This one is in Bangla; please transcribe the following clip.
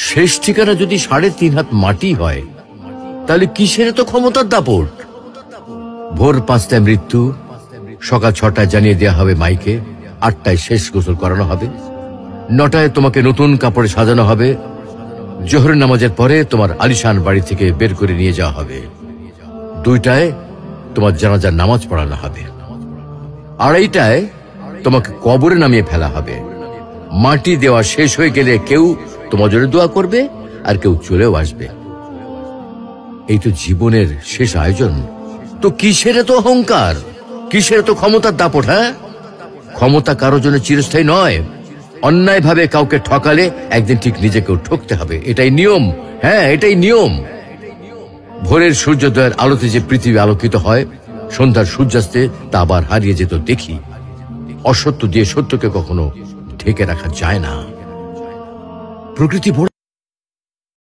শেষ ঠিকানা যদি 3.5 হাত মাটি হয়, তাহলে কিসের তো ক্ষমতার দাপট? ভোর 5টায় মৃত্যু, সকাল 6টায় জানিয়ে দেওয়া হবে মাইকে, 8টায় শেষ গোসল করানো হবে, 9টায় তোমাকে নতুন কাপড়ে সাজানো হবে, জোহরের নামাজের পরে তোমার আলিশান বাড়ি থেকে বের করে নিয়ে যাওয়া হবে, 2টায় তোমার জানাজার নামাজ পড়ানো হবে, 2:30টায় তোমাকে কবরে নামিয়ে ফেলা হবে। মাটি দেওয়া শেষ হয়ে গেলে কেউ তোমার জন্য দোয়া করবে আর কেউ চলেও আসবে। এই তো জীবনের শেষ আয়োজন। তো কিসের তো অহংকার, কিসের তো ক্ষমতার দাপট? হ্যাঁ, ক্ষমতা কারো জন্য চিরস্থায়ী নয়। অন্যায় ভাবে কাউকে ঠকালে একদিন ঠিক নিজেকেও ঠকতে হবে, এটাই নিয়ম। হ্যাঁ, এটাই নিয়ম। ভোরের সূর্যোদয়ের আলোতে যে পৃথিবী আলোকিত হয়, সন্ধ্যার সূর্যাস্তে তা আবার হারিয়ে যেত দেখি। অসত্য দিয়ে সত্যকে কখনো ঢেকে রাখা যায় না। প্রকৃতি